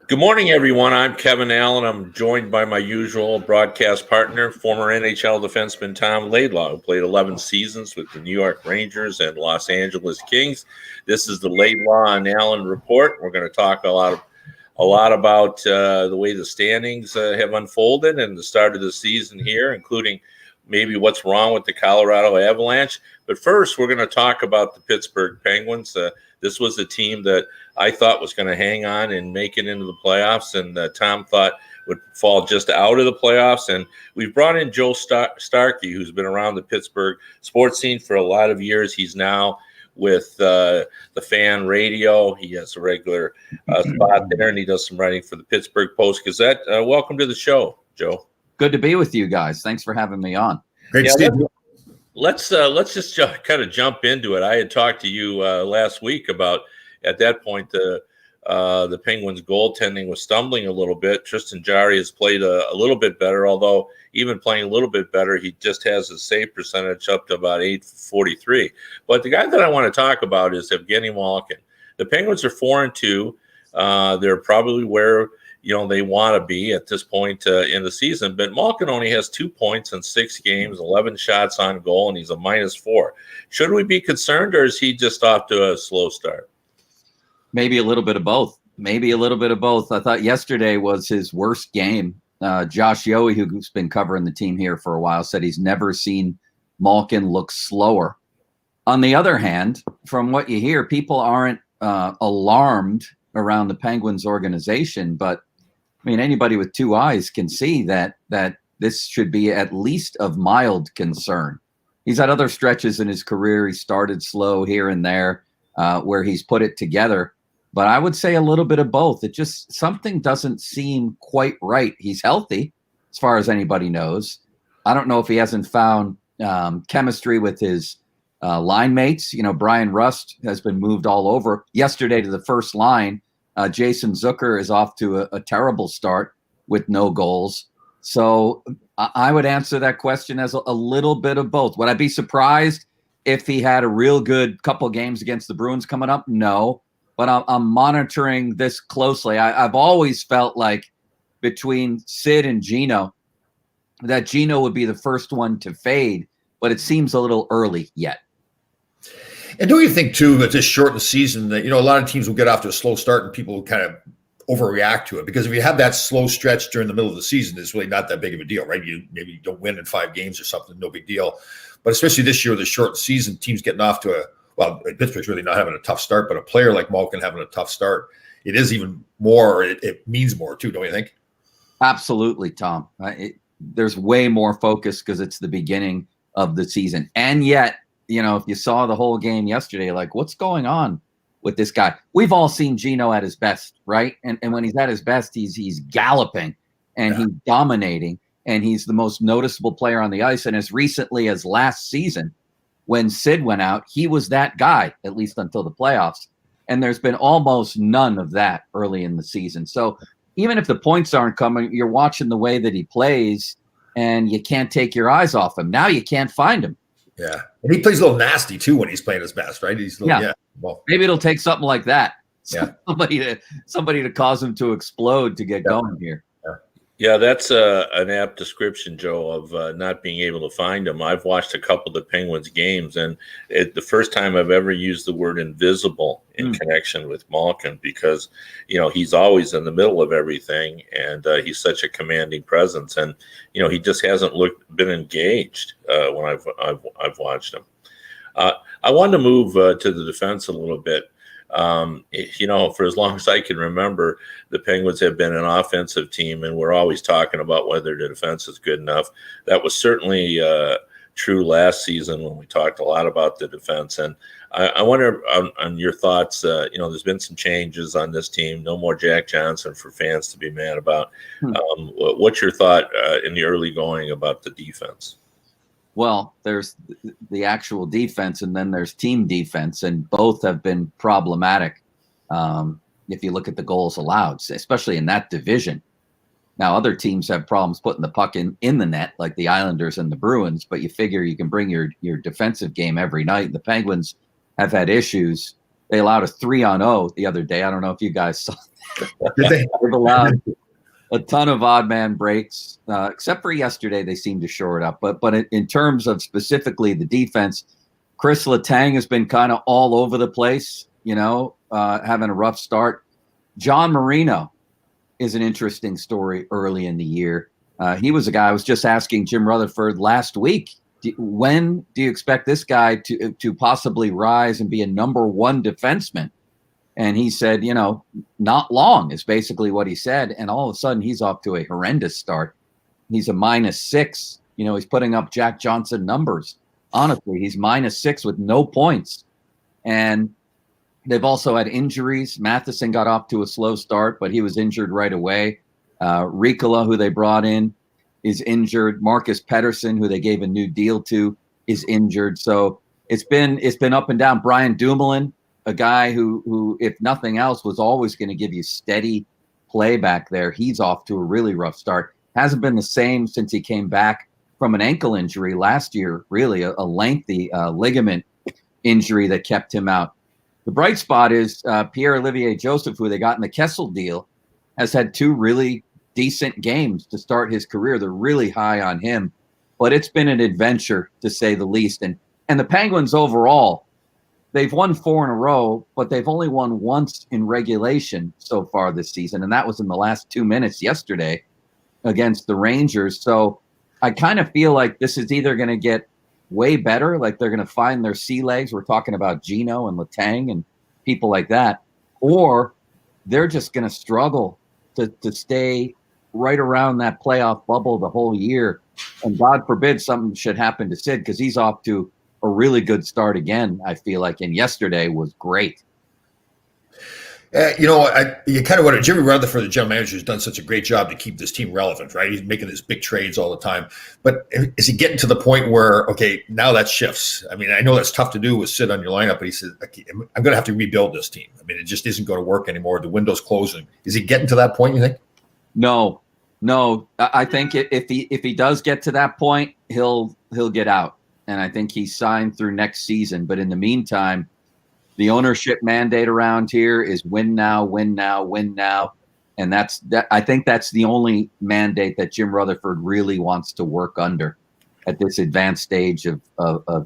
Good morning, everyone. I'm Kevin Allen. I'm joined by my usual broadcast partner, former NHL defenseman Tom Laidlaw, who played 11 seasons with the New York Rangers and Los Angeles Kings. This is the Laidlaw and Allen Report. We're going to talk a lot about the way the standings have unfolded and the start of the season here, including maybe what's wrong with the Colorado Avalanche. But first, we're going to talk about the Pittsburgh Penguins. This was a team that I thought was going to hang on and make it into the playoffs, and Tom thought would fall just out of the playoffs. And we've brought in Joe Starkey, who's been around the Pittsburgh sports scene for a lot of years. He's now with the Fan Radio. He has a regular spot there, and he does some writing for the Pittsburgh Post-Gazette. Welcome to the show, Joe. Good to be with you guys. Thanks for having me on. Great to see you. Let's just kind of jump into it. I had talked to you last week about, at that point, the Penguins' goaltending was stumbling a little bit. Tristan Jarry has played a little bit better, although even playing a little bit better, he just has his save percentage up to about .843. But the guy that I want to talk about is Evgeny Malkin. The Penguins are 4-2. They're probably where they want to be at this point in the season. But Malkin only has 2 points in 6 games, 11 shots on goal, and he's a -4. Should we be concerned, or is he just off to a slow start? Maybe a little bit of both. I thought yesterday was his worst game. Josh Yohe, who's been covering the team here for a while, said he's never seen Malkin look slower. On the other hand, from what you hear, people aren't alarmed around the Penguins organization, but I mean, anybody with 2 eyes can see that this should be at least of mild concern. He's had other stretches in his career. He started slow here and there where he's put it together. But I would say a little bit of both. It just, something doesn't seem quite right. He's healthy, as far as anybody knows. I don't know if he hasn't found chemistry with his line mates. Brian Rust has been moved all over. Yesterday to the first line, Jason Zucker is off to a terrible start with no goals. So I would answer that question as a little bit of both. Would I be surprised if he had a real good couple games against the Bruins coming up? No. But I'm monitoring this closely. I've always felt like between Sid and Gino, that Gino would be the first one to fade, but it seems a little early yet. And don't you think, too, that this shortened season, that, a lot of teams will get off to a slow start and people will kind of overreact to it? Because if you have that slow stretch during the middle of the season, it's really not that big of a deal, right? Maybe you don't win in 5 games or something, no big deal. But especially this year, the shortened season, teams getting off to Pittsburgh's really not having a tough start, but a player like Malkin having a tough start, it is even more, it means more, too, don't you think? Absolutely, Tom. There's way more focus because it's the beginning of the season. And yet, if you saw the whole game yesterday, like, what's going on with this guy? We've all seen Gino at his best, right? And when he's at his best, he's galloping and he's dominating, and he's the most noticeable player on the ice. And as recently as last season, when Sid went out, he was that guy, at least until the playoffs. And there's been almost none of that early in the season. So even if the points aren't coming, you're watching the way that he plays, and you can't take your eyes off him. Now you can't find him. Yeah. And he plays a little nasty, too, when he's playing his best, right? Well, maybe it'll take something like that. Yeah. Somebody to cause him to explode to get going here. Yeah, that's an apt description, Joe, of not being able to find him. I've watched a couple of the Penguins games, and the first time I've ever used the word invisible in connection with Malkin, because, he's always in the middle of everything, and he's such a commanding presence, and, he just hasn't been engaged when I've watched him. I wanted to move to the defense a little bit. For as long as I can remember, the Penguins have been an offensive team, and we're always talking about whether the defense is good enough. That was certainly true last season when we talked a lot about the defense. And I wonder on your thoughts. There's been some changes on this team. No more Jack Johnson for fans to be mad about. What's your thought in the early going about the defense? Well, there's the actual defense, and then there's team defense, and both have been problematic. If you look at the goals allowed, especially in that division. Now, other teams have problems putting the puck in the net, like the Islanders and the Bruins, but you figure you can bring your defensive game every night. The Penguins have had issues They allowed a 3-on-0 the other day. I don't know if you guys saw. Did they? They've allowed a ton of odd man breaks, except for yesterday. They seem to shore it up. But in terms of specifically the defense, Chris Letang has been kind of all over the place, having a rough start. John Marino is an interesting story early in the year. He was a guy I was just asking Jim Rutherford last week. When do you expect this guy to possibly rise and be a number one defenseman? And he said, not long is basically what he said. And all of a sudden he's off to a horrendous start. He's a -6. He's putting up Jack Johnson numbers. Honestly, he's -6 with no points. And they've also had injuries. Matheson got off to a slow start, but he was injured right away. Ricola, who they brought in, is injured. Marcus Pettersson, who they gave a new deal to, is injured. So it's been up and down. Brian Dumoulin, a guy who, if nothing else, was always going to give you steady play back there. He's off to a really rough start. Hasn't been the same since he came back from an ankle injury last year, really a lengthy ligament injury that kept him out. The bright spot is Pierre-Olivier Joseph, who they got in the Kessel deal, has had 2 really decent games to start his career. They're really high on him, but it's been an adventure to say the least. And the Penguins overall, they've won 4 in a row, but they've only won once in regulation so far this season, and that was in the last 2 minutes yesterday against the Rangers. So I kind of feel like this is either going to get way better, like they're going to find their sea legs. We're talking about Gino and Letang and people like that, or they're just going to struggle to stay right around that playoff bubble the whole year. And God forbid something should happen to Sid, because he's off to a really good start again, I feel like. And yesterday was great. You kind of wonder, Jimmy Rutherford, the general manager, has done such a great job to keep this team relevant, right? He's making these big trades all the time. But is he getting to the point where, okay, now that shifts? I mean, I know that's tough to do with Sid on your lineup, but he said, okay, I'm going to have to rebuild this team. I mean, it just isn't going to work anymore. The window's closing. Is he getting to that point, you think? No. I think if he does get to that point, he'll get out. And I think he's signed through next season. But in the meantime, the ownership mandate around here is win now, win now, win now. And I think that's the only mandate that Jim Rutherford really wants to work under at this advanced stage of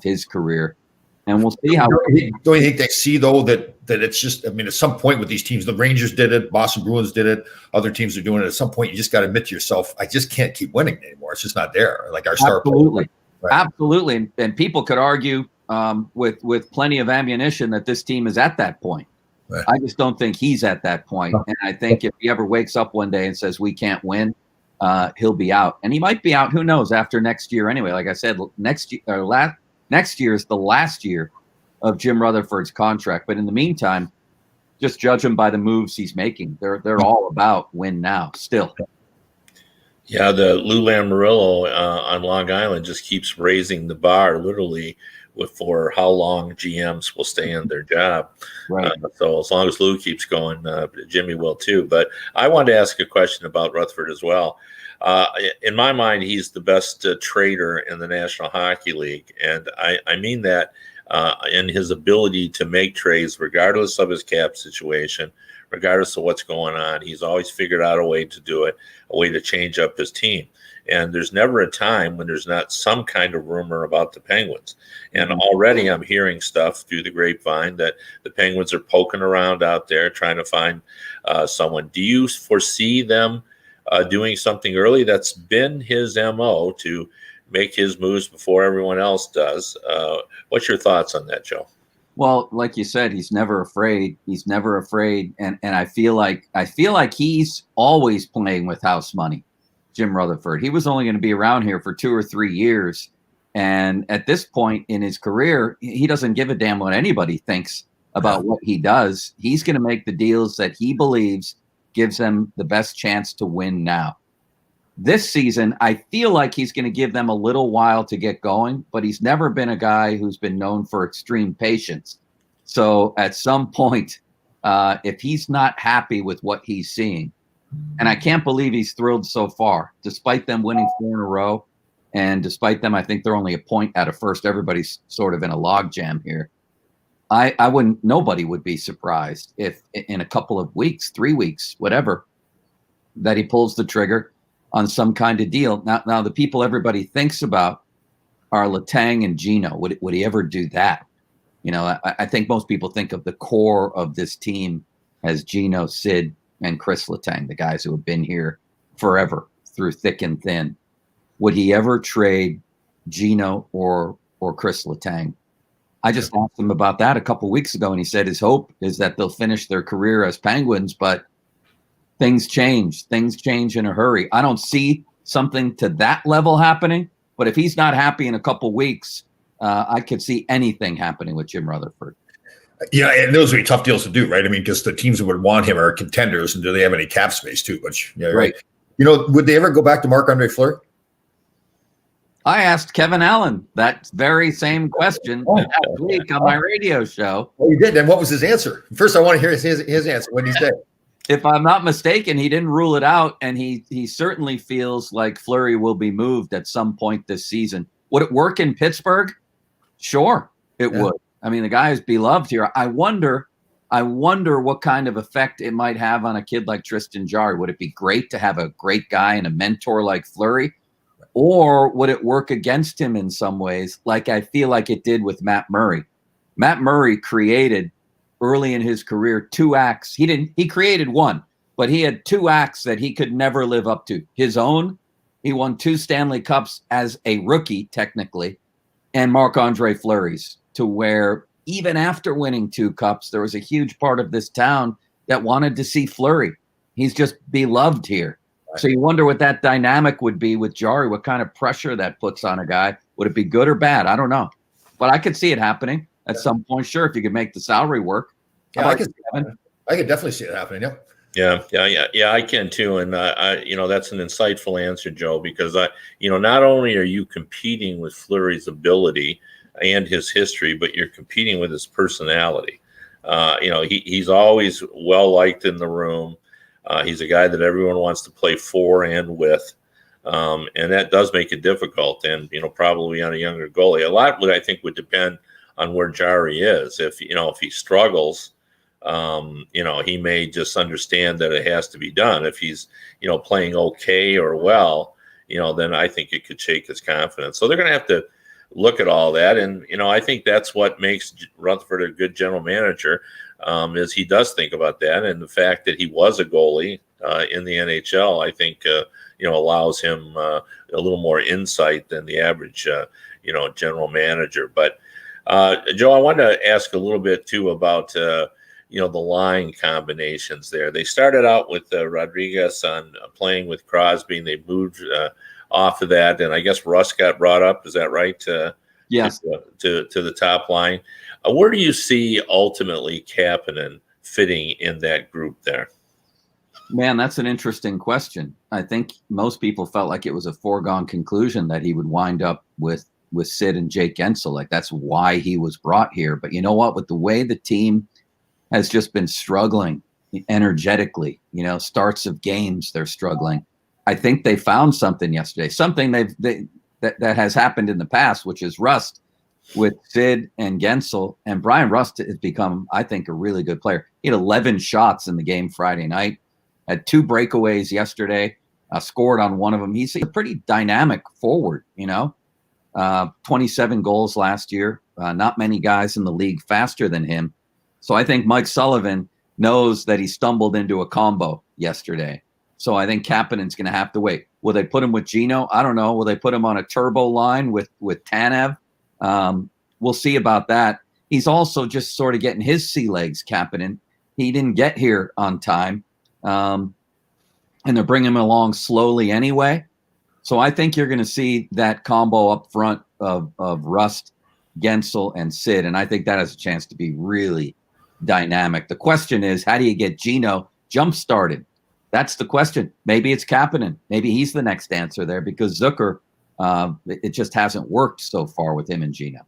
his career. And we'll see how. Don't you think they see, though, that it's just, I mean, at some point with these teams, the Rangers did it, Boston Bruins did it, other teams are doing it. At some point, you just got to admit to yourself, I just can't keep winning anymore. It's just not there. Like our star Absolutely. player. Right. Absolutely. And people could argue with plenty of ammunition that this team is at that point. Right. I just don't think he's at that point. And I think if he ever wakes up one day and says we can't win, he'll be out. And he might be out, who knows, after next year anyway. Like I said, next year is the last year of Jim Rutherford's contract. But in the meantime, just judge him by the moves he's making. They're all about win now still. Yeah, the Lou Lamoriello on Long Island just keeps raising the bar, literally, for how long GMs will stay in their job. Right. So as long as Lou keeps going, Jimmy will too. But I wanted to ask a question about Rutherford as well. In my mind, he's the best trader in the National Hockey League, and I mean that in his ability to make trades regardless of his cap situation, regardless of what's going on. He's always figured out a way to do it, a way to change up his team. And there's never a time when there's not some kind of rumor about the Penguins. And already I'm hearing stuff through the grapevine that the Penguins are poking around out there trying to find someone. Do you foresee them doing something early? That's been his MO, to make his moves before everyone else does. What's your thoughts on that, Joe? Well, like you said, he's never afraid. He's never afraid. And I feel like he's always playing with house money, Jim Rutherford. He was only going to be around here for 2 or 3 years. And at this point in his career, he doesn't give a damn what anybody thinks about what he does. He's going to make the deals that he believes gives them the best chance to win now. This season, I feel like he's going to give them a little while to get going, but he's never been a guy who's been known for extreme patience. So at some point, if he's not happy with what he's seeing, and I can't believe he's thrilled so far, despite them winning 4 in a row, and despite them, I think they're only a point out of first. Everybody's sort of in a logjam here. I wouldn't, nobody would be surprised if in a couple of weeks, 3 weeks, whatever, that he pulls the trigger on some kind of deal. Now the people everybody thinks about are Letang and Gino. Would he ever do that? You know, I think most people think of the core of this team as Gino, Sid, and Chris Letang, the guys who have been here forever through thick and thin. Would he ever trade Gino or Chris Letang? I just asked him about that a couple of weeks ago, and he said his hope is that they'll finish their career as Penguins, but things change. Things change in a hurry. I don't see something to that level happening, but if he's not happy in a couple of weeks, I could see anything happening with Jim Rutherford. Yeah, and those would be tough deals to do, right? I mean, because the teams that would want him are contenders, and do they have any cap space too? Which, yeah, right. You know, would they ever go back to Marc-Andre Fleury? I asked Kevin Allen that very same question last week on my radio show. Oh, you did? And what was his answer? First, I want to hear his answer. What did he say? If I'm not mistaken, he didn't rule it out, and he certainly feels like Fleury will be moved at some point this season. Would it work in Pittsburgh? Sure, it would. I mean, the guy is beloved here. I wonder what kind of effect it might have on a kid like Tristan Jarry. Would it be great to have a great guy and a mentor like Fleury? Or would it work against him in some ways, like I feel like it did with Matt Murray? Matt Murray created early in his career 2 acts. He created one, but he had 2 acts that he could never live up to. His own, he won 2 Stanley Cups as a rookie, technically, and Marc-Andre Fleury's, to where even after winning 2 cups, there was a huge part of this town that wanted to see Fleury. He's just beloved here. So you wonder what that dynamic would be with Jarry, what kind of pressure that puts on a guy. Would it be good or bad? I don't know. But I could see it happening at some point. Sure, if you could make the salary work. Yeah, I could definitely see it happening. Yeah. Yeah, I can too. And that's an insightful answer, Joe, because not only are you competing with Fleury's ability and his history, but you're competing with his personality. He's always well liked in the room. He's a guy that everyone wants to play for and with. And that does make it difficult. And, probably on a younger goalie, a lot I think would depend on where Jarry is. If he struggles, he may just understand that it has to be done. If he's, playing okay or well, then I think it could shake his confidence. So they're going to have to look at all that. And, I think that's what makes Rutherford a good general manager, is he does think about that. And the fact that he was a goalie in the NHL, I think, allows him a little more insight than the average, general manager. But, Joe, I wanted to ask a little bit, too, about, the line combinations there. They started out with Rodriguez on playing with Crosby, and they moved off of that. And I guess Russ got brought up. Is that right? Yes. To the top line. Where do you see ultimately Kapanen fitting in that group there? Man, that's an interesting question. I think most people felt like it was a foregone conclusion that he would wind up with Sid and Jake Guentzel. Like, that's why he was brought here. But you know what? With the way the team has just been struggling energetically, starts of games, they're struggling. I think they found something yesterday, something that has happened in the past, which is rust with Sid and Guentzel. And Brian Rust has become, I think, a really good player. He had 11 shots in the game Friday night, had 2 breakaways yesterday, scored on one of them. He's a pretty dynamic forward, 27 goals last year. Not many guys in the league faster than him. So I think Mike Sullivan knows that he stumbled into a combo yesterday. So I think Kapanen's going to have to wait. Will they put him with Gino? I don't know. Will they put him on a turbo line with Tanev? We'll see about that. He's also just sort of getting his sea legs, Kapanen. He didn't get here on time. And they're bringing him along slowly anyway. So I think you're going to see that combo up front of Rust, Guentzel, and Sid. And I think that has a chance to be really dynamic. The question is, how do you get Gino jump-started? That's the question. Maybe it's Kapanen. Maybe he's the next answer there, because Zucker, it just hasn't worked so far with him and Gino.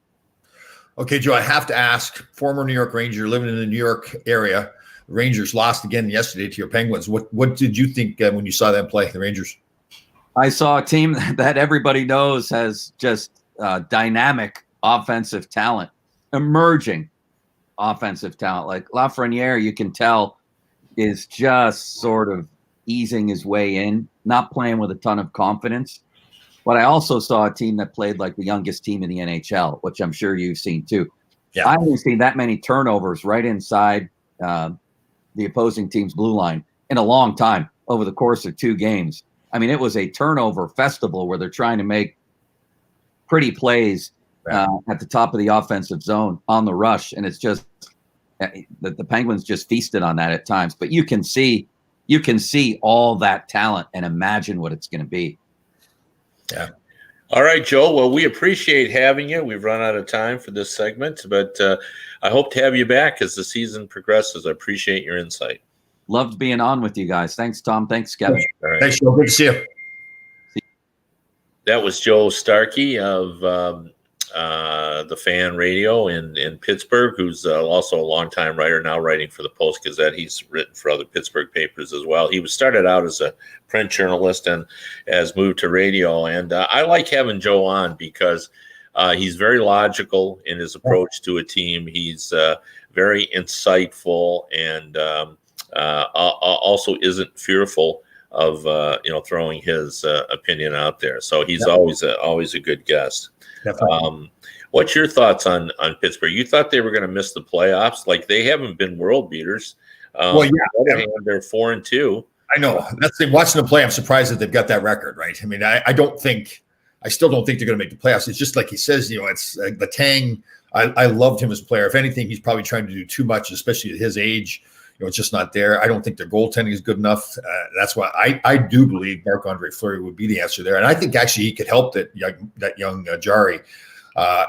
Okay, Joe, I have to ask, former New York Ranger, living in the New York area, the Rangers lost again yesterday to your Penguins. What did you think when you saw them play, the Rangers? I saw a team that everybody knows has just dynamic offensive talent emerging offensive talent. Like Lafreniere, you can tell, is just sort of easing his way in, not playing with a ton of confidence. But I also saw a team that played like the youngest team in the NHL, which I'm sure you've seen too. Yeah. I haven't seen that many turnovers right inside the opposing team's blue line in a long time over the course of 2 games. I mean, it was a turnover festival where they're trying to make pretty plays at the top of the offensive zone on the rush, and it's just the Penguins just feasted on that at times. But you can see all that talent and imagine what it's going to be. Yeah. All right, Joe. Well, we appreciate having you. We've run out of time for this segment, but I hope to have you back as the season progresses. I appreciate your insight. Loved being on with you guys. Thanks, Tom. Thanks, Kevin. All right. Thanks, Joe. Good to see you. That was Joe Starkey of the Fan Radio in Pittsburgh, who's also a longtime writer, now writing for the Post-Gazette. He's written for other Pittsburgh papers as well. He was started out as a print journalist and has moved to radio. And I like having Joe on because he's very logical in his approach to a team. He's very insightful and also isn't fearful of throwing his opinion out there. So he's always a good guest. What's your thoughts on Pittsburgh? You thought they were going to miss the playoffs. Like, they haven't been world beaters. On the other hand, they're 4-2. I know. That's watching them play. I'm surprised that they've got that record, right? I mean, I still don't think they're going to make the playoffs. It's just like he says, it's Letang. I loved him as a player. If anything, he's probably trying to do too much, especially at his age. It's just not there. I don't think their goaltending is good enough. That's why I do believe Marc-Andre Fleury would be the answer there. And I think actually he could help that young Jari.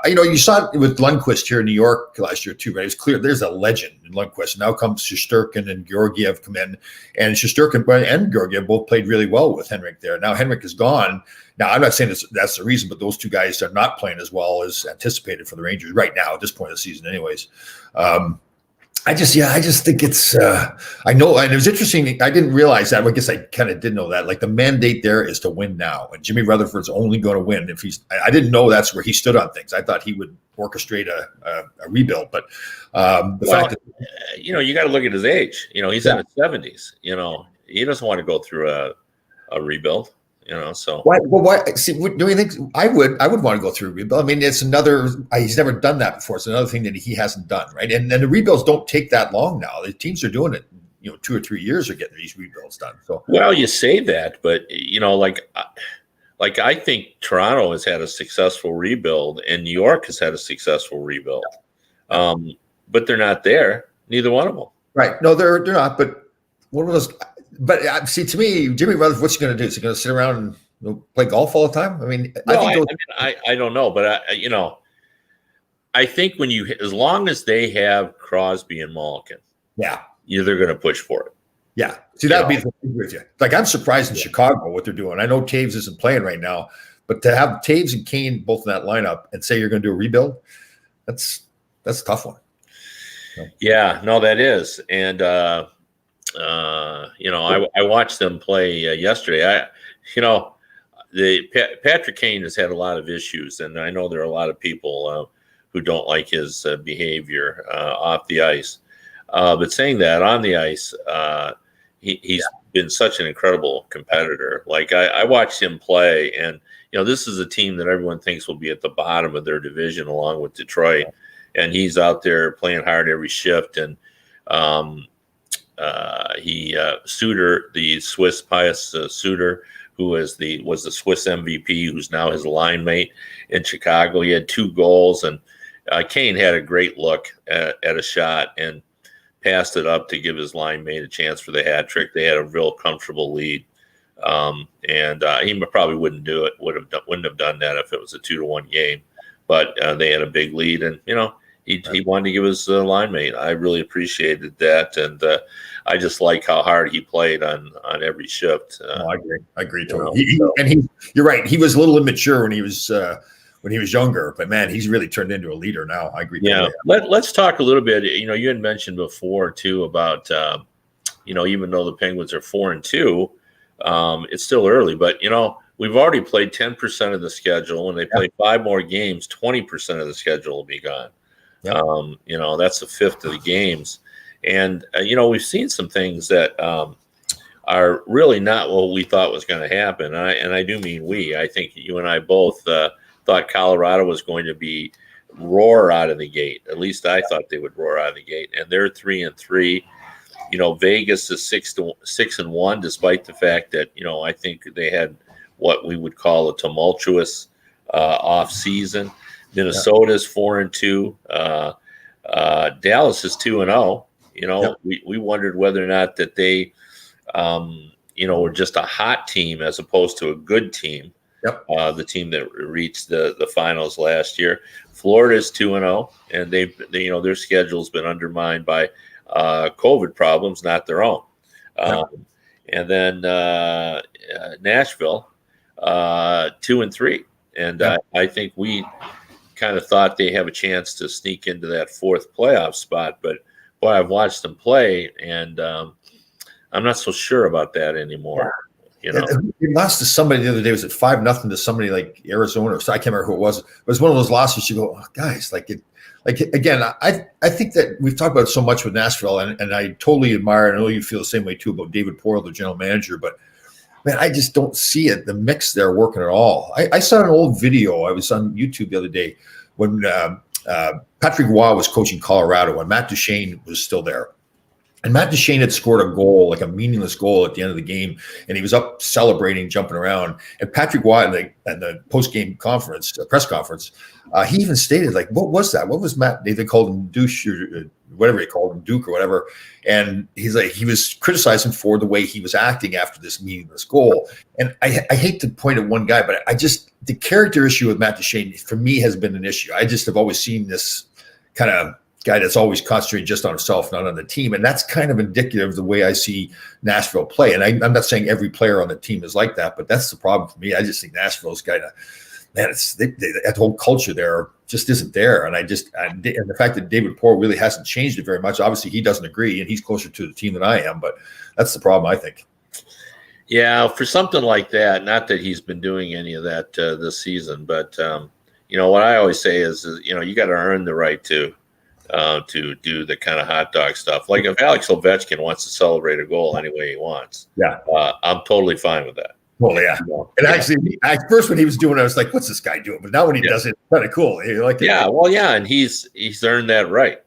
You saw it with Lundqvist here in New York last year too, right? It's clear there's a legend in Lundqvist. Now comes Shesterkin and Georgiev come in, and Shesterkin and Georgiev both played really well with Henrik there. Now Henrik is gone. Now I'm not saying that's the reason, but those two guys are not playing as well as anticipated for the Rangers right now at this point of the season, anyways. I just think it's, I know, and it was interesting. I didn't realize that. I guess I kind of did know that. Like, the mandate there is to win now, and Jimmy Rutherford's only going to win if I didn't know that's where he stood on things. I thought he would orchestrate a rebuild, but the fact that you got to look at his age. He's in his 70s. He doesn't want to go through a rebuild. So why? See, do you think I would want to go through a rebuild? I mean, it's another. He's never done that before. It's another thing that he hasn't done, right? And the rebuilds don't take that long now. The teams are doing it. 2 or 3 years are getting these rebuilds done. So you say that, but like I think Toronto has had a successful rebuild, and New York has had a successful rebuild, but they're not there. Neither one of them. Right? No, they're not. But one of those. But see, to me, Jimmy Rutherford, what's he going to do? Is he going to sit around and play golf all the time? I mean, I don't know, but I think as long as they have Crosby and Malkin, they're going to push for it. Yeah, see, that'd be the thing with you. Like, I'm surprised in Chicago what they're doing. I know Taves isn't playing right now, but to have Taves and Kane both in that lineup and say you're going to do a rebuild, that's a tough one. So. Yeah, no, that is, and. I watched them play yesterday. Patrick Kane has had a lot of issues, and I know there are a lot of people who don't like his behavior off the ice. But saying that, on the ice, he's been such an incredible competitor. Like, I watched him play, and this is a team that everyone thinks will be at the bottom of their division, along with Detroit, and he's out there playing hard every shift. And Suter, the Swiss Pius Suter, who was the Swiss MVP, who's now his line mate in Chicago. He had 2 goals, and Kane had a great look at a shot and passed it up to give his line mate a chance for the hat trick. They had a real comfortable lead, and he probably wouldn't have done that if it was a 2-1 game. But they had a big lead, and he wanted to give his line mate. I really appreciated that, and I just like how hard he played on every shift. I agree totally. You're right. He was a little immature when he was younger, but man, he's really turned into a leader now. I agree. Yeah. Totally. Let's talk a little bit. You had mentioned before too about even though the Penguins are 4-2, it's still early, but we've already played 10% of the schedule. When they play 5 more games, 20% of the schedule will be gone. Yep. That's a fifth of the games. And, we've seen some things that are really not what we thought was going to happen. And I do mean we. I think you and I both thought Colorado was going to be roar out of the gate. At least I thought they would roar out of the gate. And they're 3-3. Vegas is 6-1, despite the fact that, I think they had what we would call a tumultuous off season. Minnesota's 4-2. Dallas is 2-0. We wondered whether or not that they, were just a hot team as opposed to a good team. Yep. The team that reached the finals last year. Florida's 2-0, and they their schedule's been undermined by COVID problems, not their own. And then Nashville, 2-3, and I think we kind of thought they have a chance to sneak into that fourth playoff spot. But boy, I've watched them play, and I'm not so sure about that anymore. They lost to somebody the other day. Was it 5-0 to somebody like Arizona? Or so I can't remember who it was. It was one of those losses. You go, oh, guys, again. I think that we've talked about it so much with Nashville, and I totally admire. And I know you feel the same way too about David Poile, the general manager. But man, I just don't see it. The mix there working at all. I saw an old video. I was on YouTube the other day when Patrick Roy was coaching Colorado, and Matt Duchene was still there. And Matt Duchene had scored a goal, like a meaningless goal at the end of the game, and he was up celebrating, jumping around. And Patrick Roy in the post-game conference, press conference, he even stated, like, what was that? What was Matt? They called him douche or whatever he called him, Duke or whatever. And he's like, he was criticizing for the way he was acting after this meaningless goal. And I hate to point at one guy, but the character issue with Matt Duchene for me has been an issue. I just have always seen this kind of guy that's always concentrating just on himself, not on the team. And that's kind of indicative of the way I see Nashville play. And I'm not saying every player on the team is like that, but that's the problem for me. I just think Nashville's kind of, man, that whole culture there just isn't there. And and the fact that David Poile really hasn't changed it very much, obviously he doesn't agree, and he's closer to the team than I am, but that's the problem, I think. Yeah, for something like that, not that he's been doing any of that this season, but what I always say is you got to earn the right to do the kind of hot dog stuff. Like if Alex Ovechkin wants to celebrate a goal any way he wants, I'm totally fine with that. Well, yeah. And actually, at first when he was doing it, I was like, what's this guy doing? But now when he does it, it's kind of cool. And he's earned that right.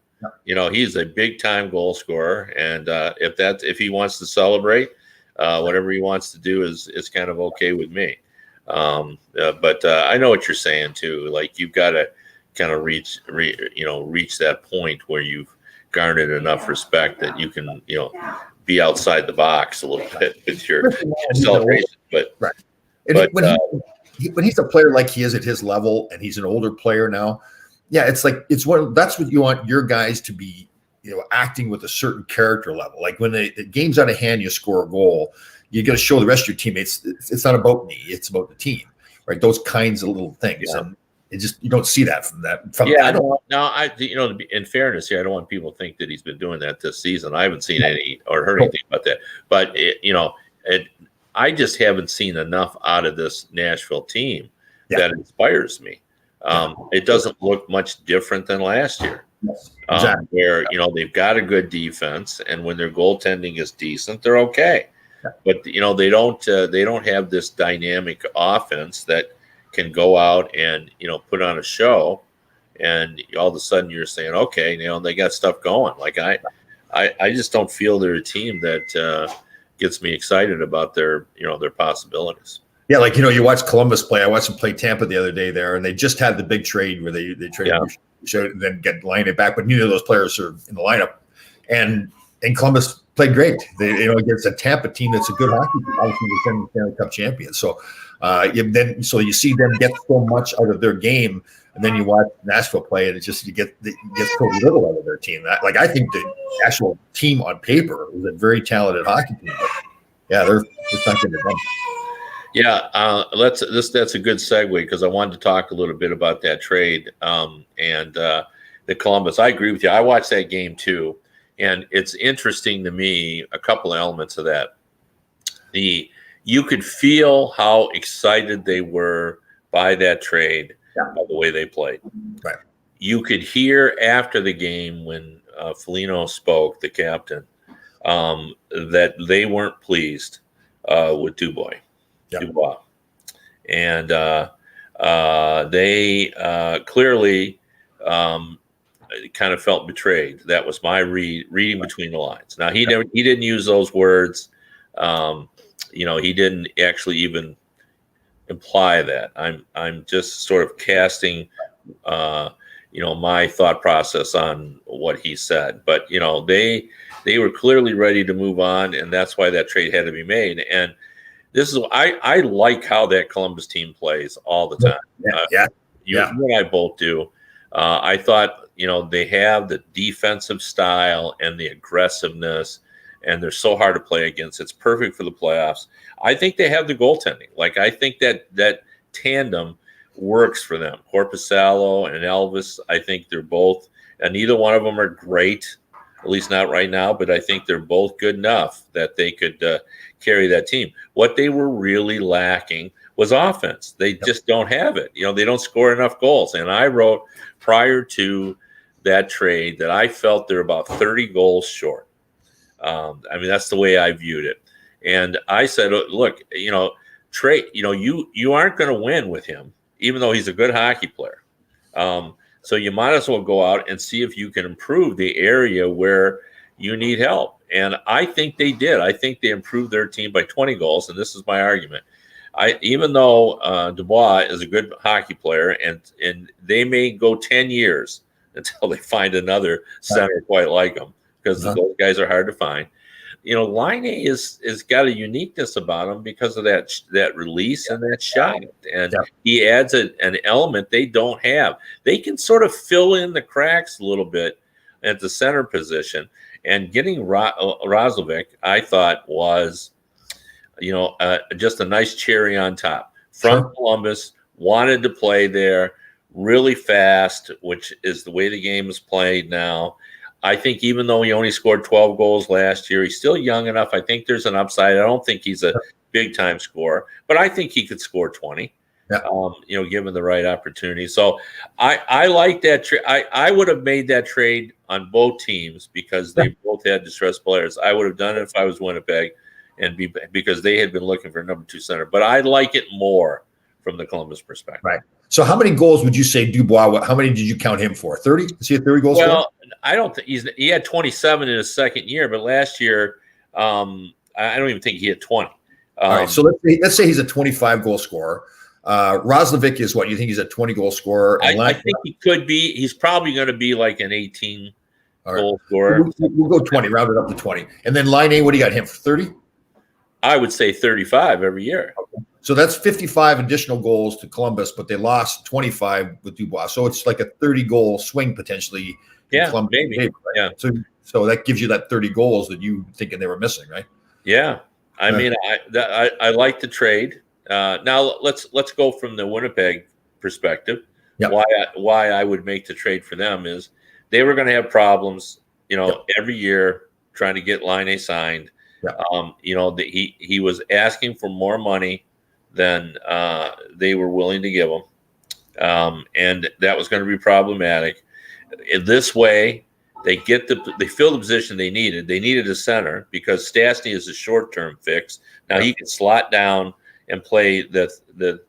Yeah. He's a big time goal scorer, and if he wants to celebrate, whatever he wants to do is kind of okay with me. But I know what you're saying too. Like you've got to kind of reach that point where you've garnered enough respect that you can, be outside the box a little bit with your celebration. But when he's a player like he is at his level, and he's an older player now, it's like that's what you want your guys to be, acting with a certain character level. Like when the game's out of hand, you score a goal, you got to show the rest of your teammates it's not about me, it's about the team, right? Those kinds of little things. Yeah. And it just, you don't see that from that. In fairness here, I don't want people to think that he's been doing that this season. I haven't seen any or heard anything about that. But I just haven't seen enough out of this Nashville team that inspires me. It doesn't look much different than last year, exactly. Where they've got a good defense, and when their goaltending is decent, they're okay. But they don't have this dynamic offense that can go out and put on a show, and all of a sudden you're saying, okay, they got stuff going. Like I just don't feel they're a team that gets me excited about their possibilities. Yeah, like you watch Columbus play. I watched them play Tampa the other day there, and they just had the big trade where they traded showed and then get lined it back. But neither of those players are in the lineup, and Columbus played great. They against a Tampa team that's a good hockey team, obviously the Stanley Cup champions. So. So you see them get so much out of their game, and then you watch Nashville play, and it's just you get so little out of their team. I think the actual team on paper is a very talented hockey team. But they're not getting it done. Yeah, that's a good segue, because I wanted to talk a little bit about that trade and the Columbus. I agree with you. I watched that game too, and it's interesting to me, a couple of elements of that. You could feel how excited they were by that trade, by the way they played. Right. you could hear after the game when Foligno spoke, the captain, that they weren't pleased with Dubois. And they clearly kind of felt betrayed. That was my reading between the lines. Now he didn't use those words. He didn't actually even imply that. I'm just sort of casting my thought process on what he said. But they were clearly ready to move on, and that's why that trade had to be made. And this is I like how that Columbus team plays all the time. You and I both do. I thought they have the defensive style and the aggressiveness, and they're so hard to play against. It's perfect for the playoffs. I think they have the goaltending. Like, I think that tandem works for them. Korpisalo and Elvis, I think they're both, and neither one of them are great, at least not right now, but I think they're both good enough that they could carry that team. What they were really lacking was offense. They just don't have it. They don't score enough goals. And I wrote prior to that trade that I felt they're about 30 goals short. That's the way I viewed it. And I said, look, trade, you aren't going to win with him, even though he's a good hockey player. So you might as well go out and see if you can improve the area where you need help. And I think they did. I think they improved their team by 20 goals. And this is my argument. Even though Dubois is a good hockey player, and they may go 10 years until they find another center quite like him, because those guys are hard to find. Laine is got a uniqueness about him because of that release and that shot, and he adds an element they don't have. They can sort of fill in the cracks a little bit at the center position, and getting Roslovic, I thought, was just a nice cherry on top. From Columbus, wanted to play there, really fast, which is the way the game is played now. I think even though he only scored 12 goals last year, he's still young enough. I think there's an upside. I don't think he's a big-time scorer, but I think he could score 20, given the right opportunity. So I like that trade. I would have made that trade on both teams because they both had distressed players. I would have done it if I was Winnipeg, because they had been looking for a number 2 center. But I like it more from the Columbus perspective. Right. So how many goals would you say Dubois, how many did you count him for? 30? Is he a 30 goals? Well, I don't think he had 27 in his second year, but last year, I don't even think he had 20. All right. So let's say he's a 25 goal scorer. Roslovic is what? You think he's a 20 goal scorer? I think he could be. He's probably going to be like an 18 goal scorer. We'll go 20, round it up to 20. And then Laine, what do you got him for, 30? I would say 35 every year. Okay. So that's 55 additional goals to Columbus, but they lost 25 with Dubois. So it's like a 30-goal swing potentially. Yeah, maybe. Favor, right? Yeah. So that gives you that 30 goals that you thinking they were missing, right? Yeah. I mean, I like the trade. Now let's go from the Winnipeg perspective. Yep. Why I would make the trade for them is they were going to have problems, every year trying to get Laine signed. Yep. He was asking for more money than they were willing to give him, and that was going to be problematic. In this way, they fill the position they needed. They needed a center because Stastny is a short-term fix. Now he can slot down and play the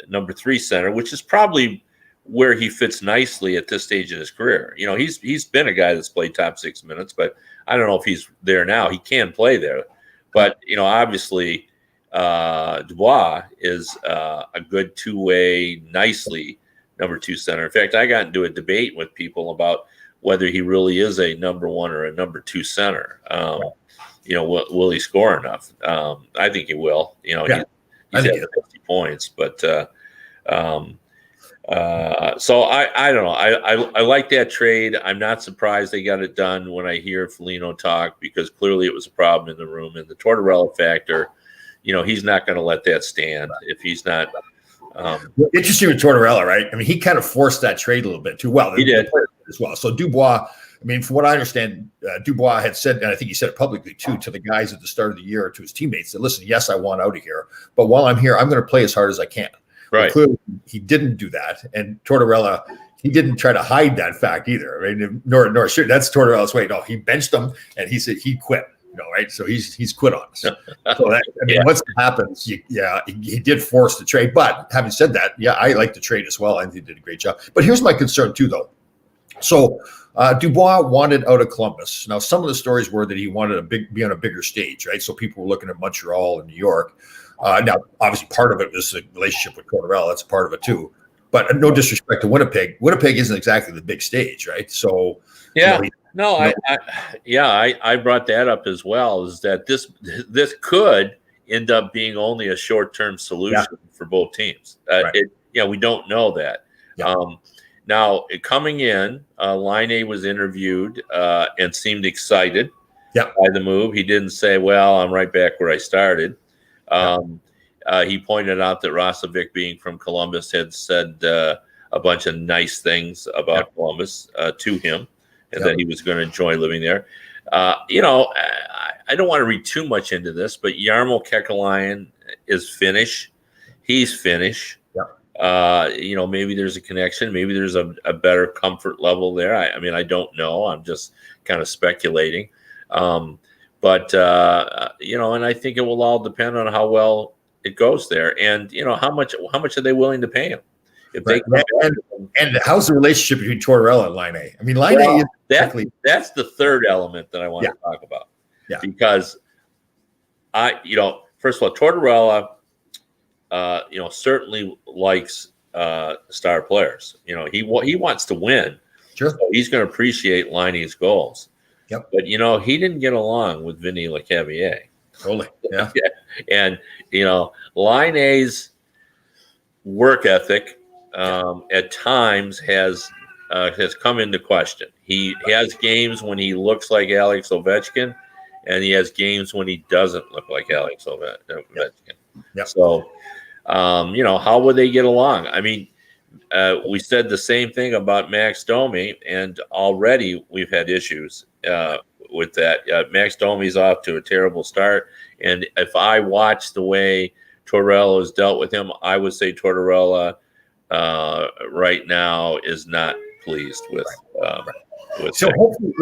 number 3 center, which is probably where he fits nicely at this stage in his career. He's been a guy that's played top 6 minutes, but I don't know if he's there now. He can play there, but obviously Dubois is a good two-way, nicely number 2 center. In fact, I got into a debate with people about whether he really is a number 1 or a number 2 center. Will he score enough? I think he will. He's at 50 points, but so I don't know. I like that trade. I'm not surprised they got it done when I hear Foligno talk, because clearly it was a problem in the room. And the Tortorella factor, he's not going to let that stand if he's not. Interesting with Tortorella, right? I mean, he kind of forced that trade a little bit too. Well, he did as well. So Dubois, from what I understand, Dubois had said, and I think he said it publicly too, to the guys at the start of the year, to his teammates, that listen, yes, I want out of here, but while I'm here, I'm going to play as hard as I can. Right. But clearly, he didn't do that, and Tortorella he didn't try to hide that fact either. Right? Nor should. That's Tortorella's way. No, he benched him and he said he quit. Right? So he's quit on us. So that, once it happens, he did force the trade. But having said that, I like the trade as well. I think he did a great job. But here's my concern too, though. So Dubois wanted out of Columbus. Now, some of the stories were that he wanted to be on a bigger stage, right? So people were looking at Montreal and New York. Now, obviously, part of it was the relationship with Tortorella. That's part of it too. But no disrespect to Winnipeg. Winnipeg isn't exactly the big stage, right? So I brought that up as well. Is that this could end up being only a short-term solution for both teams? Right. We don't know that. Yeah. Now, coming in, Laine was interviewed and seemed excited by the move. He didn't say, well, I'm right back where I started. He pointed out that Roslovic, being from Columbus, had said a bunch of nice things about Columbus to him, and that he was going to enjoy living there. I don't want to read too much into this, but Jarmo Kekalainen is Finnish. He's Finnish. Maybe there's a connection. Maybe there's a better comfort level there. I don't know. I'm just kind of speculating. And I think it will all depend on how well it goes there, and how much are they willing to pay him? If they and how's the relationship between Tortorella and Laine? Laine is that's the third element that I want to talk about. Yeah, because first of all, Tortorella, certainly likes star players. He wants to win. Sure. So he's going to appreciate Laine's goals. Yep. But he didn't get along with Vinny Lecavalier. Totally. Yeah. And Laine's work ethic at times has come into question. He has games when he looks like Alex Ovechkin, and he has games when he doesn't look like Alex Ovechkin. Yep. So, how would they get along? We said the same thing about Max Domi, and already we've had issues with that. Max Domi's off to a terrible start, and if I watch the way Tortorella has dealt with him, I would say Tortorella right now is not pleased with. So hopefully,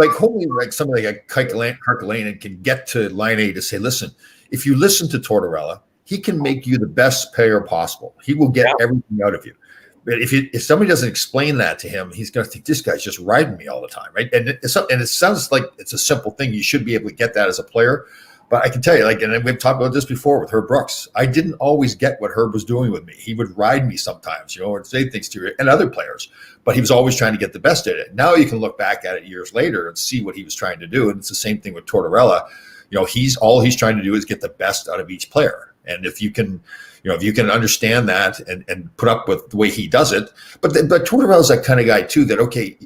somebody like Kekalainen can get to Laine to say, listen, if you listen to Tortorella, he can make you the best player possible. He will get everything out of you. But if somebody doesn't explain that to him, he's going to think this guy's just riding me all the time, right? And it sounds like it's a simple thing. You should be able to get that as a player. But I can tell you, and we've talked about this before with Herb Brooks, I didn't always get what Herb was doing with me. He would ride me sometimes, or say things to you and other players, but he was always trying to get the best at it. Now you can look back at it years later and see what he was trying to do. And it's the same thing with Tortorella. He's trying to do is get the best out of each player. And if you can understand that and put up with the way he does it, but Tortorella's that kind of guy too. That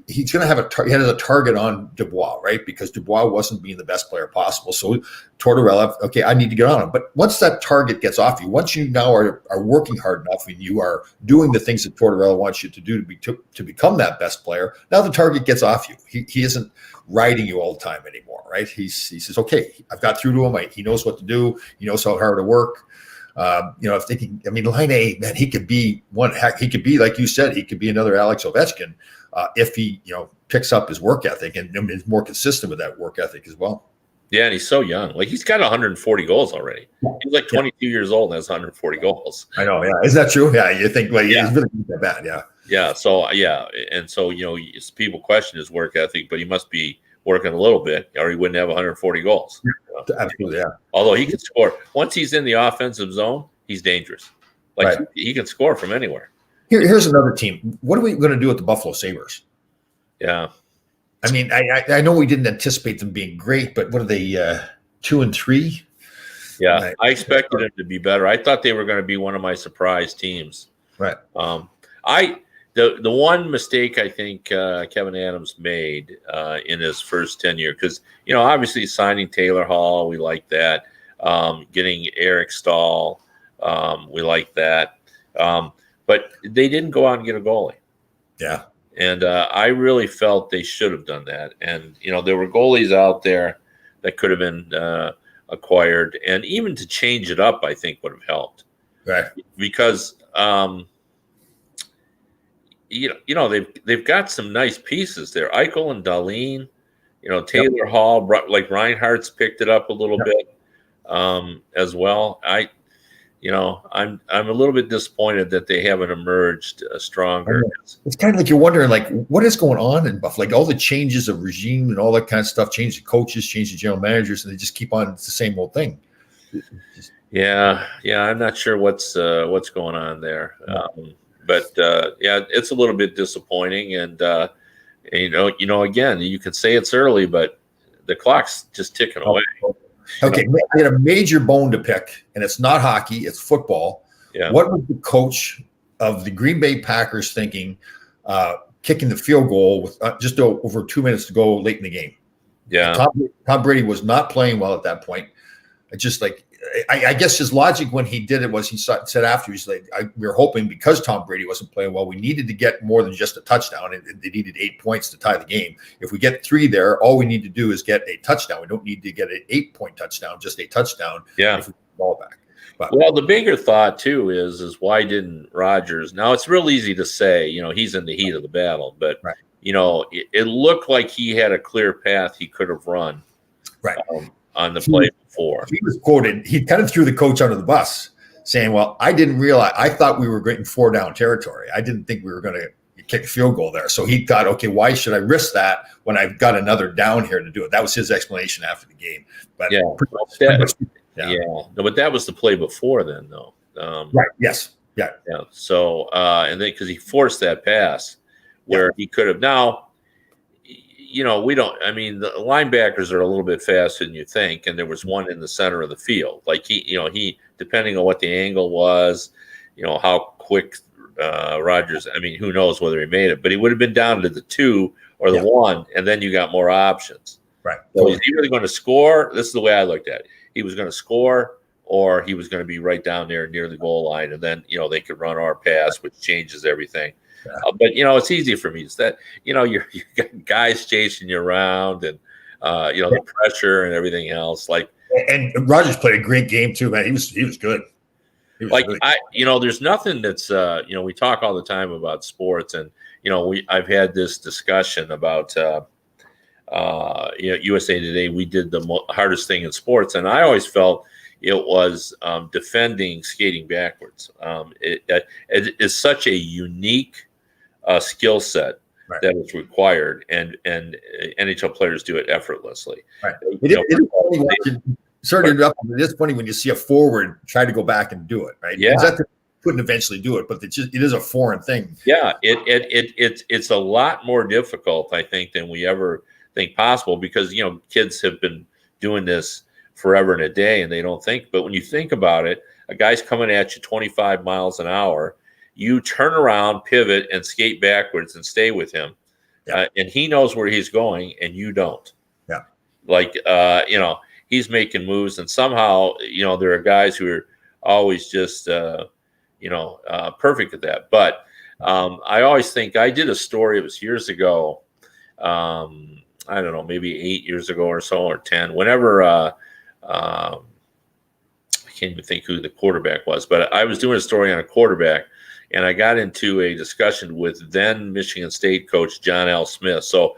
he's going to have he has a target on Dubois, right? Because Dubois wasn't being the best player possible. So Tortorella, I need to get on him. But once that target gets off you, once you now are working hard enough and you are doing the things that Tortorella wants you to do to become that best player, now the target gets off you. He isn't riding you all the time anymore, right? He says, okay, I've got through to him. He knows what to do. He knows how hard to work. If thinking, Laine, man, he could be one. Heck, he could be, like you said, he could be another Alex Ovechkin if he, picks up his work ethic and is more consistent with that work ethic as well. Yeah, and he's so young. He's got 140 goals already. He's 22 years old and has 140 goals. I know. Yeah, is that true? Yeah, you think he's really not that bad. Yeah. Yeah. So people question his work ethic, but he must be working a little bit, or he wouldn't have 140 goals. Absolutely, yeah. Although he can score once he's in the offensive zone, he's dangerous. He can score from anywhere. Here's another team. What are we going to do with the Buffalo Sabres? Yeah, I know we didn't anticipate them being great, but what are they? 2-3? Yeah, I expected them to be better. I thought they were going to be one of my surprise teams. Right. The one mistake I think Kevyn Adams made in his first tenure, because obviously signing Taylor Hall, we like that. Getting Eric Stahl, we like that. But they didn't go out and get a goalie. Yeah, and I really felt they should have done that. And there were goalies out there that could have been acquired, and even to change it up, I think would have helped. Right, because. they've got some nice pieces there. Eichel and Dahlin, Taylor Hall, like Reinhardt's picked it up a little bit as well. I'm a little bit disappointed that they haven't emerged stronger. It's kind of like you're wondering, like, what is going on in Buffalo? Like all the changes of regime and all that kind of stuff, change the coaches, change the general managers, and they just keep on. It's the same old thing. Yeah, I'm not sure what's going on there. But it's a little bit disappointing, and again, you can say it's early, but the clock's just ticking away. Okay, I had a major bone to pick, and it's not hockey; it's football. Yeah. What was the coach of the Green Bay Packers thinking, kicking the field goal with just over 2 minutes to go late in the game? Yeah, Tom Brady was not playing well at that point. I guess his logic when he did it was he said after, he's like, we were hoping because Tom Brady wasn't playing well, we needed to get more than just a touchdown. And they needed 8 points to tie the game. If we get 3 there, all we need to do is get a touchdown. We don't need to get an 8-point touchdown, just a touchdown. Yeah. If we get the ball back. But, well, the bigger thought too is why didn't Rodgers? Now it's real easy to say, he's in the heat of the battle, but right. It looked like he had a clear path he could have run. Right. On the play before. He was quoted, he kind of threw the coach under the bus, saying, well, I didn't realize, I thought we were getting 4 down territory. I didn't think we were going to kick a field goal there. So he thought, okay, why should I risk that when I've got another down here to do it? That was his explanation after the game. But No, but that was the play before then, though. Right. Yes. Yeah. Yeah. So, and then because he forced that pass where he could have now. The linebackers are a little bit faster than you think, and there was one in the center of the field. Like he depending on what the angle was, how quick Rodgers. I mean, who knows whether he made it, but he would have been down to the 2 or the 1, and then you got more options. Right. So he's either going to score. This is the way I looked at it. He was going to score, or he was going to be right down there near the goal line, and then they could run our pass, which changes everything. But it's easy for me. It's that you got guys chasing you around, and the pressure and everything else. Like, and Rodgers played a great game too, man. He was good. There's nothing that's we talk all the time about sports, and I've had this discussion about USA Today. We did the hardest thing in sports, and I always felt it was defending skating backwards. It is such a unique skill set that is required, and NHL players do it effortlessly. Right. It is funny watching. Sorry to interrupt, but it is funny when you see a forward try to go back and do it. Right? Yeah, that couldn't eventually do it, but it is a foreign thing. Yeah, it's a lot more difficult, I think, than we ever think possible, because kids have been doing this forever and a day, and they don't think. But when you think about it, a guy's coming at you 25 miles an hour. You turn around, pivot, and skate backwards and stay with him. And he knows where he's going, and you don't. Yeah. Like, he's making moves, and somehow, there are guys who are always just, perfect at that. But I always think, I did a story, it was years ago, I don't know, maybe 8 years ago or so, or 10, whenever, I can't even think who the quarterback was, but I was doing a story on a quarterback, and I got into a discussion with then Michigan State coach John L. Smith. So,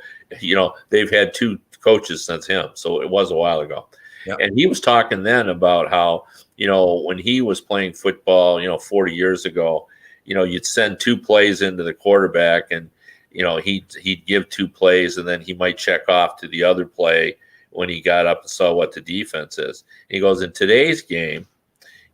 they've had 2 coaches since him. So it was a while ago. Yep. And he was talking then about how, when he was playing football, 40 years ago, you'd send 2 plays into the quarterback, and, he'd give 2 plays, and then he might check off to the other play when he got up and saw what the defense is. He goes, in today's game,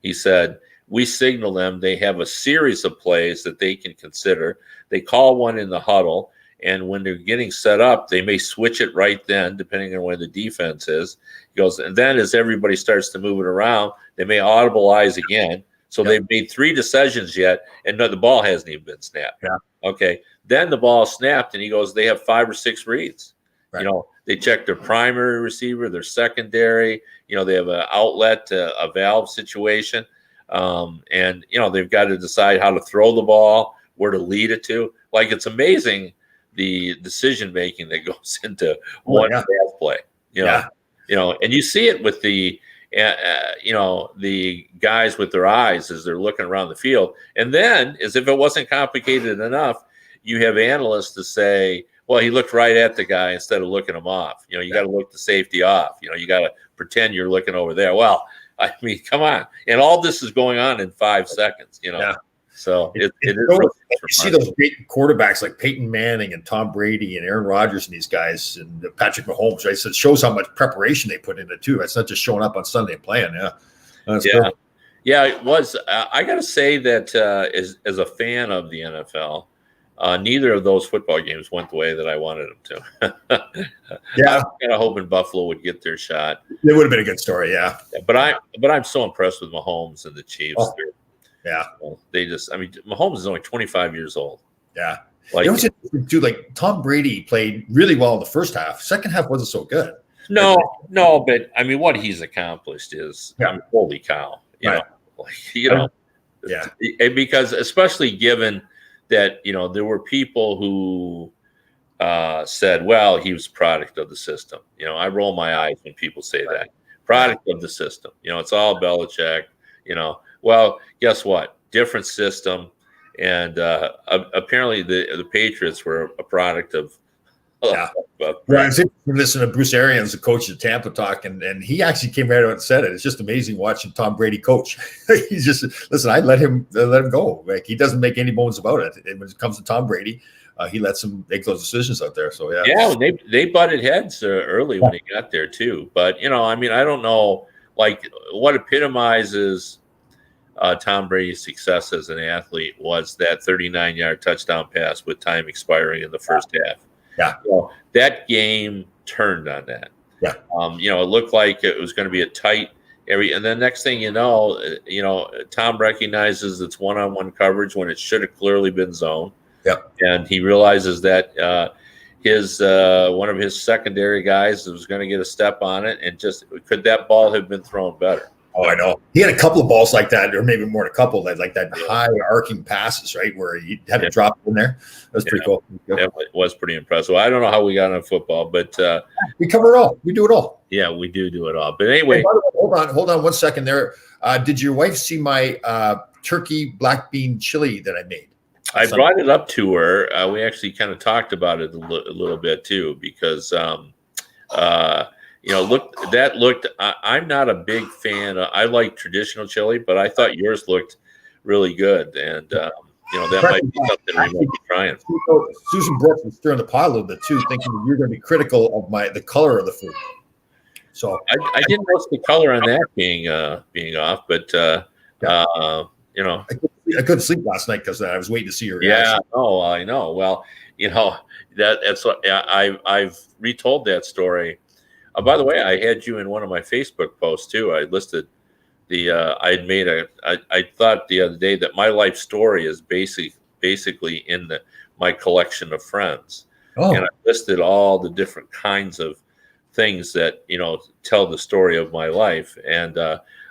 he said, we signal them. They have a series of plays that they can consider. They call one in the huddle, and when they're getting set up, they may switch it right then, depending on where the defense is. He goes, and then as everybody starts to move it around, they may audibilize again. So they've made 3 decisions yet, and the ball hasn't even been snapped. Yeah. Okay. Then the ball is snapped, and he goes, they have 5 or 6 reads. Right. They check their primary receiver, their secondary. They have an outlet, a valve situation. And they've got to decide how to throw the ball, where to lead it to. Like, it's amazing the decision making that goes into one pass play. And you see it with the the guys with their eyes as they're looking around the field. And then, as if it wasn't complicated enough, you have analysts to say, well, he looked right at the guy instead of looking him off. You got to look the safety off. You got to pretend you're looking over there. Well, I mean, come on. And all this is going on in 5 seconds, Yeah. So it is really, you see those great quarterbacks like Peyton Manning and Tom Brady and Aaron Rodgers and these guys and Patrick Mahomes, right? So it shows how much preparation they put into it too. It's not just showing up on Sunday and playing. Yeah. That's cool. Yeah, it was. I got to say that as a fan of the NFL, neither of those football games went the way that I wanted them to. Yeah. I was kind of hoping Buffalo would get their shot. It would have been a good story. Yeah. But I'm so impressed with Mahomes and the Chiefs. Oh, yeah. Mahomes is only 25 years old. Yeah. Like, it was interesting too. Like Tom Brady played really well in the first half. Second half wasn't so good. No, but I mean, what he's accomplished is, holy cow. Yeah. Because especially given that, there were people who said, well, he was product of the system. I roll my eyes when people say that. Product of the system. It's all Belichick. Well, guess what? Different system. And apparently the Patriots were a product of. Yeah. I was listening to Bruce Arians, the coach of Tampa, talk, and he actually came right out and said it. It's just amazing watching Tom Brady coach. He's just, listen, I let him go. Like, he doesn't make any bones about it. And when it comes to Tom Brady, he lets him make those decisions out there. So, yeah. Yeah, they butted heads early when he got there, too. But, I don't know, like, what epitomizes Tom Brady's success as an athlete was that 39-yard touchdown pass with time expiring in the first half. Yeah. So that game turned on that. Yeah. It looked like it was going to be a tight area. And then next thing Tom recognizes it's one-on-one coverage when it should have clearly been zone. Yep. And he realizes that his one of his secondary guys was going to get a step on it. And just could that ball have been thrown better? Oh, I know. He had a couple of balls like that, or maybe more than a couple, like that high arcing passes, right, where he had to drop in there. That was pretty cool. It was pretty impressive. I don't know how we got on football, but we cover it all. We do it all. Yeah, we do it all. But anyway, hey, hold on 1 second there. Did your wife see my turkey black bean chili that I made? I brought it up to her. We actually kind of talked about it a little bit too, because I'm not a big fan. I like traditional chili, but I thought yours looked really good, and that might be something we might be trying. Susan Brooks was stirring the pot a little bit too, thinking that you're going to be critical of the color of the food. So I didn't notice the color on that being off, but I couldn't sleep last night because I was waiting to see your reaction. Yeah, oh, I know. Well, that's what I've retold that story. By the way, I had you in one of my Facebook posts too. I listed I thought the other day that my life story is basically in my collection of friends. Oh. And I listed all the different kinds of things that, tell the story of my life. And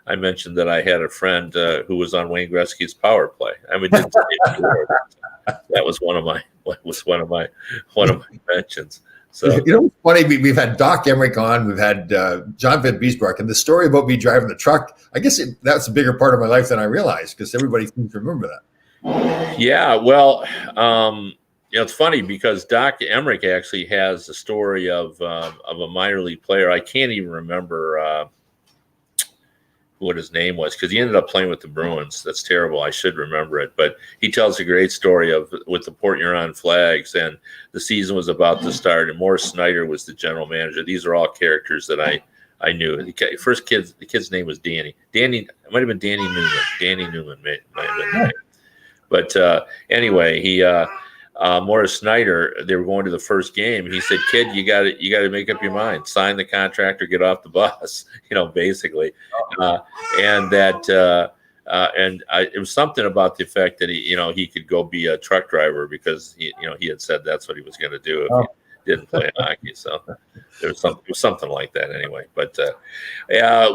I mentioned that I had a friend who was on Wayne Gretzky's power play. I mean, didn't say it before, that was one of my mentions. So it's funny. We've had Doc Emmerich on. We've had John Van Biesbroek, and the story about me driving the truck. I guess that's a bigger part of my life than I realized, because everybody seems to remember that. Yeah, well, it's funny because Doc Emmerich actually has a story of a minor league player. I can't even remember what his name was, because he ended up playing with the Bruins. That's terrible. I should remember it. But he tells a great story with the Port Huron Flags, and the season was about to start, and Morris Snyder was the general manager. These are all characters that I knew. The kid's name was Danny. It might have been Danny Newman. Danny Newman might have been. But anyway, he Morris Snyder, they were going to the first game, and he said, "Kid, you got to make up your mind. Sign the contract or get off the bus." Basically, and that it was something about the effect that he could go be a truck driver, because he had said that's what he was going to do if he didn't play hockey. So there was something like that anyway. But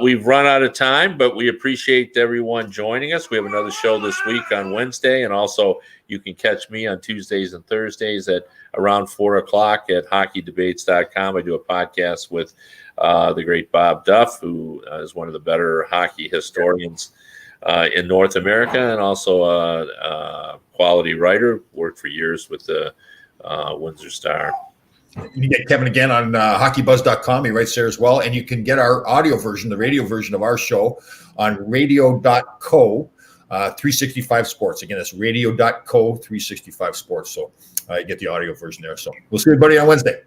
we've run out of time, but we appreciate everyone joining us. We have another show this week on Wednesday, and also you can catch me on Tuesdays and Thursdays at around 4:00 at hockeydebates.com. I do a podcast with the great Bob Duff, who is one of the better hockey historians in North America, and also quality writer. Worked for years with the Windsor Star. You can get Kevin again on hockeybuzz.com. He writes there as well. And you can get our audio version, the radio version of our show on radio.co 365 Sports. Again, that's radio.co 365 Sports. So you get the audio version there. So we'll see everybody on Wednesday.